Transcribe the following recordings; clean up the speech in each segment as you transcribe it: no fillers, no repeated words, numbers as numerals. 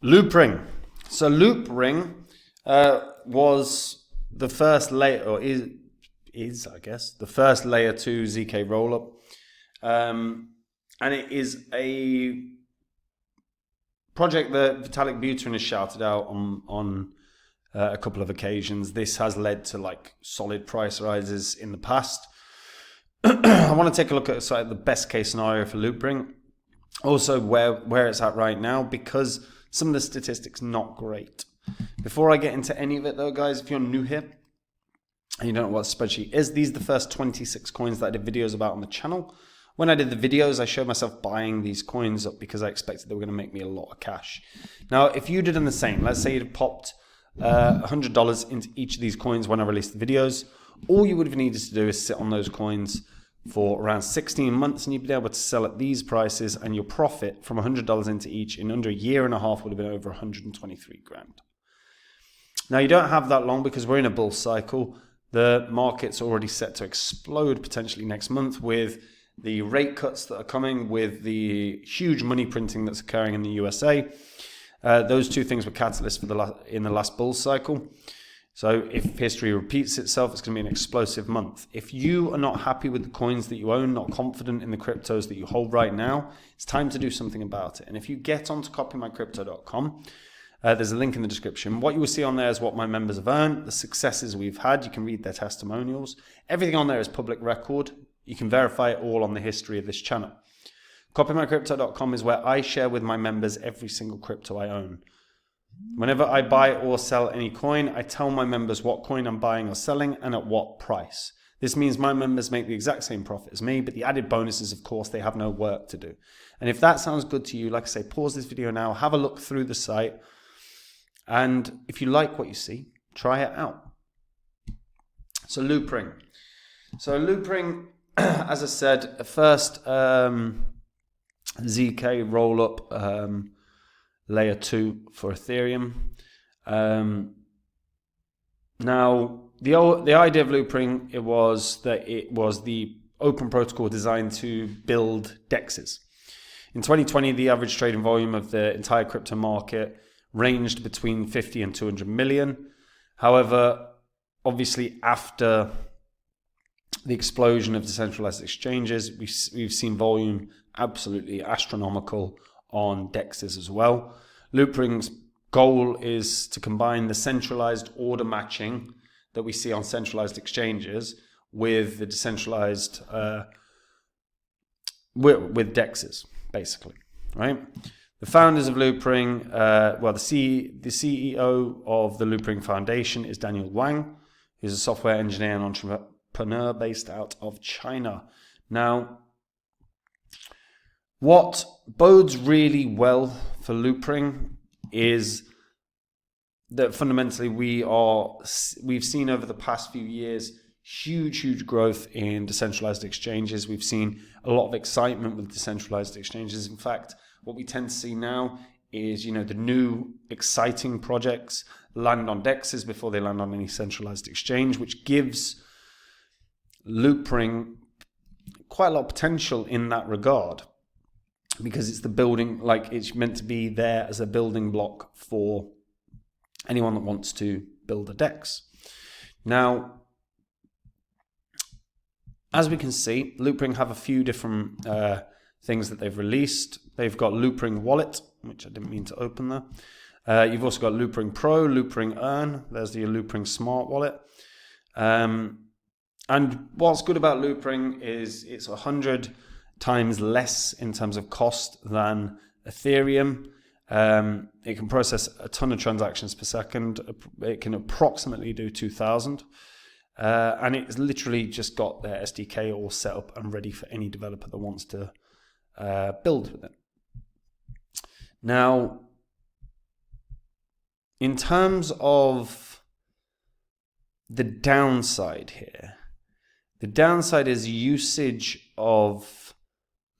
Loopring. So Loopring was the first layer, or is I guess, the first layer 2 ZK rollup. And it is a project that Vitalic Buterin has shouted out on a couple of occasions. This has led to like solid price rises in the past. I want to take a look at sort of the best case scenario for Loopring. Also where it's at right now, because some of the statistics not great. Before I get into any of it though, guys, if you're new here and you don't know what a spreadsheet is, these are the first 26 coins that I did videos about on the channel. When I did the videos, I showed myself buying these coins up because I expected they were going to make me a lot of cash. Now, if you did the same, let's say you'd popped $100 into each of these coins when I released the videos, all you would have needed to do is sit on those coins for around 16 months and you'd be able to sell at these prices, and your profit from $100 into each in under a year and a half would have been over 123 grand. Now, you don't have that long because we're in a bull cycle. The market's already set to explode potentially next month with the rate cuts that are coming, with the huge money printing that's occurring in the USA. Those two things were catalysts for in the last bull cycle. So if history repeats itself, it's going to be an explosive month. If you are not happy with the coins that you own, not confident in the cryptos that you hold right now, it's time to do something about it. And if you get onto copymycrypto.com, there's a link in the description. What you will see on there is what my members have earned, the successes we've had. You can read their testimonials. Everything on there is public record. You can verify it all on the history of this channel. Copymycrypto.com is where I share with my members every single crypto I own. Whenever I buy or sell any coin, I tell my members what coin I'm buying or selling and at what price. This means my members make the exact same profit as me, but the added bonus is, of course, they have no work to do. And if that sounds good to you, like I say, pause this video now, have a look through the site, and if you like what you see, try it out. So Loopring. So Loopring, as I said, first ZK rollup, layer 2 for Ethereum. Now, the idea of Loopring, it was the open protocol designed to build DEXs. In 2020, the average trading volume of the entire crypto market ranged between 50 and 200 million. However, obviously after the explosion of decentralized exchanges, we've seen volume absolutely astronomical on DEXs as well. Loopring's goal is to combine the centralized order matching that we see on centralized exchanges with the decentralized with DEXs, basically, right? The founders of Loopring, the CEO of the Loopring Foundation is Daniel Wang, who's a software engineer and entrepreneur based out of China. Now, what bodes really well for Loopring is that fundamentally we've seen over the past few years huge growth in decentralized exchanges. We've seen a lot of excitement with decentralized exchanges. In fact, what we tend to see now is, the new exciting projects land on DEXs before they land on any centralized exchange, which gives Loopring quite a lot of potential in that regard, because it's it's meant to be there as a building block for anyone that wants to build a DEX. Now, as we can see, Loopring have a few different things that they've released. They've got Loopring Wallet, which I didn't mean to open there. You've also got Loopring Pro, Loopring Earn. There's the Loopring Smart Wallet. And what's good about Loopring is it's 100 times less in terms of cost than Ethereum. It can process a ton of transactions per second. It can approximately do 2,000. And it's literally just got their SDK all set up and ready for any developer that wants to build with it. Now, in terms of the downside here, the downside is usage of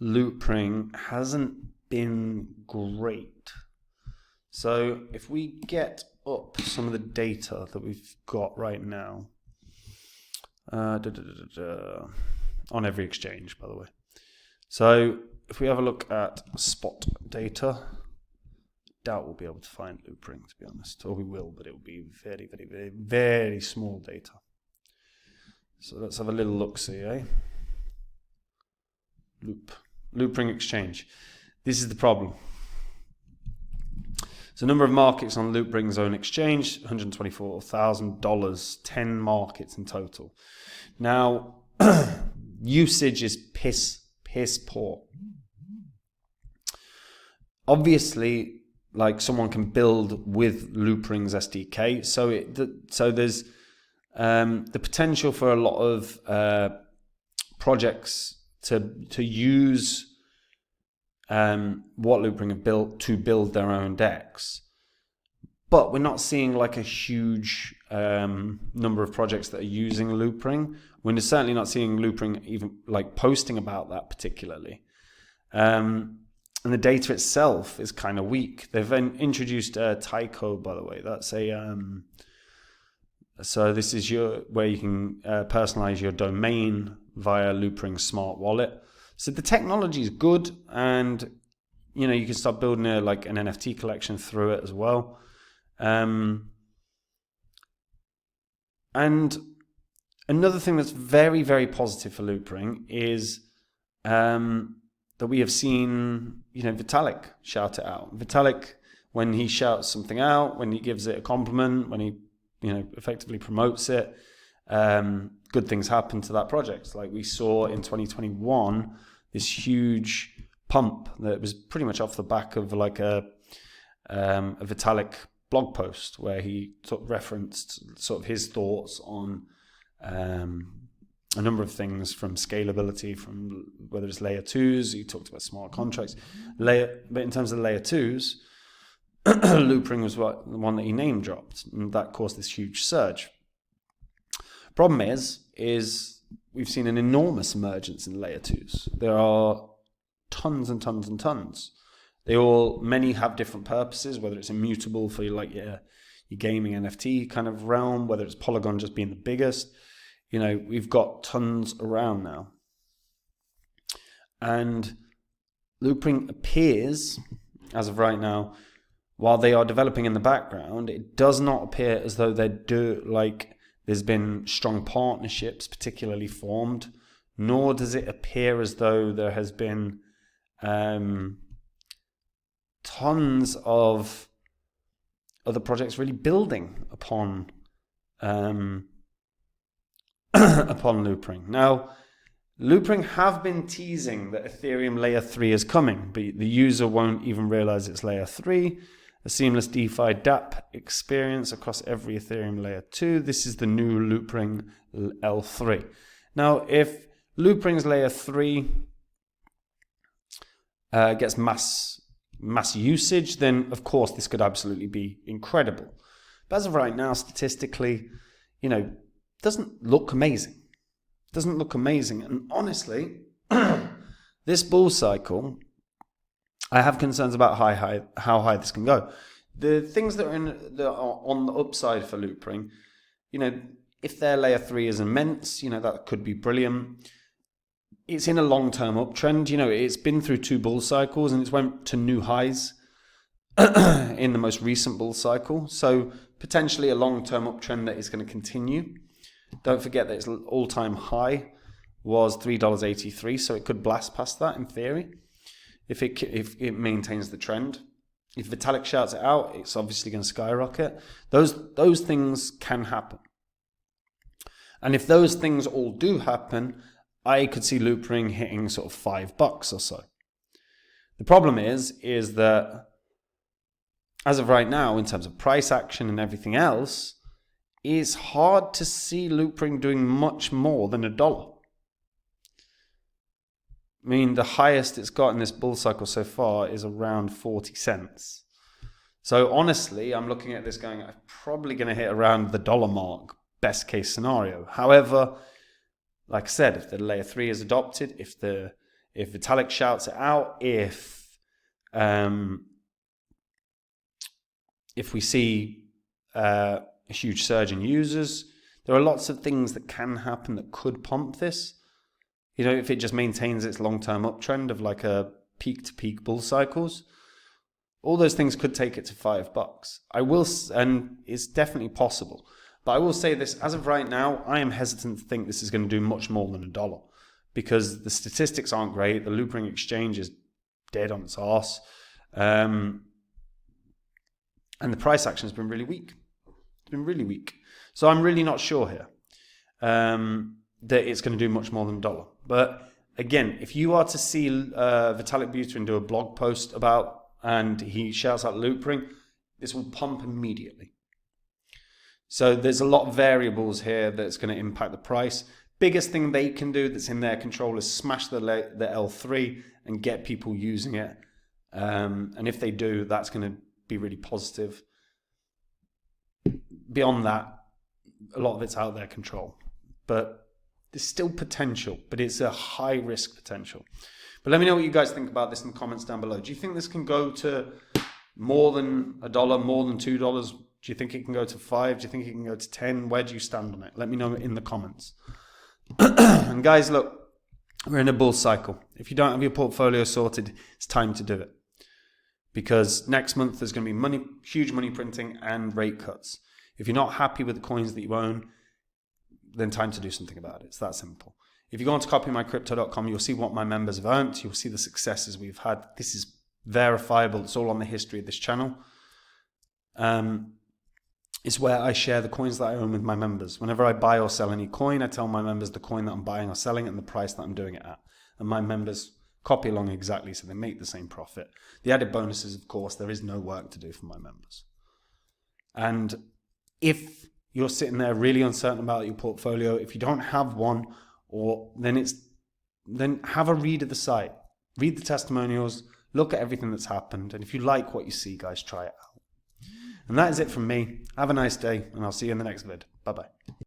Loopring hasn't been great. So if we get up some of the data that we've got right now, on every exchange, by the way. So if we have a look at spot data, doubt we'll be able to find Loopring, to be honest. Or we will, but it will be very, very, very, very small data. So let's have a little look-see, Loopring exchange. This is the problem. So number of markets on Loopring's own exchange, $124,000, 10 markets in total. Now, usage is piss poor. Obviously, like someone can build with Loopring's SDK, so there's the potential for a lot of projects to use what Loopring have built to build their own DEX. But we're not seeing like a huge number of projects that are using Loopring. We're certainly not seeing Loopring even like posting about that particularly. And the data itself is kind of weak. They've introduced Tyco, by the way. That's a so this is where you can personalize your domain via Loopring Smart Wallet. So the technology is good, and you know you can start building like an NFT collection through it as well. And another thing that's very, very positive for Loopring is that we have seen, Vitalic shout it out. Vitalic, when he shouts something out, when he gives it a compliment, when he, effectively promotes it, good things happen to that project. Like we saw in 2021, this huge pump that was pretty much off the back of like a Vitalic blog post where he referenced sort of his thoughts on a number of things, from scalability, from whether it's layer 2s, he talked about smart contracts, but in terms of layer 2s, Loopring was the one that he name dropped, and that caused this huge surge. Problem is we've seen an enormous emergence in layer 2s. There are tons and tons and tons. Many have different purposes, whether it's immutable for your gaming NFT kind of realm, whether it's Polygon just being the biggest. We've got tons around now. And Loopring appears, as of right now, while they are developing in the background, it does not appear as though there's been strong partnerships particularly formed, nor does it appear as though there has been tons of other projects really building upon Loopring. Now, Loopring have been teasing that Ethereum layer 3 is coming, but the user won't even realize it's layer 3. A seamless DeFi dApp experience across every Ethereum layer 2. This is the new Loopring L3. Now, if Loopring's layer 3 gets mass usage, then of course this could absolutely be incredible. But as of right now, statistically, doesn't look amazing. And honestly, this bull cycle, I have concerns about how high this can go. The things that are on the upside for Loopring, if their layer 3 is immense, that could be brilliant. It's in a long-term uptrend. It's been through 2 bull cycles and it's went to new highs in the most recent bull cycle. So potentially a long-term uptrend that is going to continue. Don't forget that its all-time high was $3.83, so it could blast past that in theory if it maintains the trend. If Vitalik shouts it out, it's obviously going to skyrocket. Those things can happen. And if those things all do happen, I could see Loopring hitting sort of $5 or so. The problem is that as of right now, in terms of price action and everything else, it's hard to see Loopring doing much more than $1. I mean, the highest it's got in this bull cycle so far is around 40 cents. So honestly, I'm looking at this going, I'm probably going to hit around the $1 mark, best case scenario. However, like I said, if the layer 3 is adopted, if Vitalik shouts it out, if we see a huge surge in users, there are lots of things that can happen that could pump this. If it just maintains its long-term uptrend of like a peak-to-peak bull cycles, All those things could take it to $5. And it's definitely possible. But I will say this, as of right now, I am hesitant to think this is going to do much more than $1 because the statistics aren't great. The Loopring exchange is dead on its arse. And the price action has been really weak. It's been really weak. So I'm really not sure here that it's going to do much more than $1. But again, if you are to see Vitalic Buterin do a blog post about, and he shouts out Loopring, this will pump immediately. So there's a lot of variables here that's going to impact the price. Biggest thing they can do that's in their control is smash the L3 and get people using it. And if they do, that's going to be really positive. Beyond that, a lot of it's out of their control. But there's still potential, but it's a high risk potential. But let me know what you guys think about this in the comments down below. Do you think this can go to more than $1, more than $2? Do you think it can go to 5? Do you think it can go to 10? Where do you stand on it? Let me know in the comments. And guys, look, we're in a bull cycle. If you don't have your portfolio sorted, it's time to do it. Because next month there's going to be huge money printing and rate cuts. If you're not happy with the coins that you own, then time to do something about it. It's that simple. If you go on to copymycrypto.com, you'll see what my members have earned. You'll see the successes we've had. This is verifiable. It's all on the history of this channel. It's where I share the coins that I own with my members. Whenever I buy or sell any coin, I tell my members the coin that I'm buying or selling and the price that I'm doing it at. And my members copy along exactly so they make the same profit. The added bonus is, of course, there is no work to do for my members. And if you're sitting there really uncertain about your portfolio, if you don't have one, then have a read of the site. Read the testimonials, look at everything that's happened, and if you like what you see, guys, try it out. And that is it from me. Have a nice day, and I'll see you in the next vid. Bye-bye.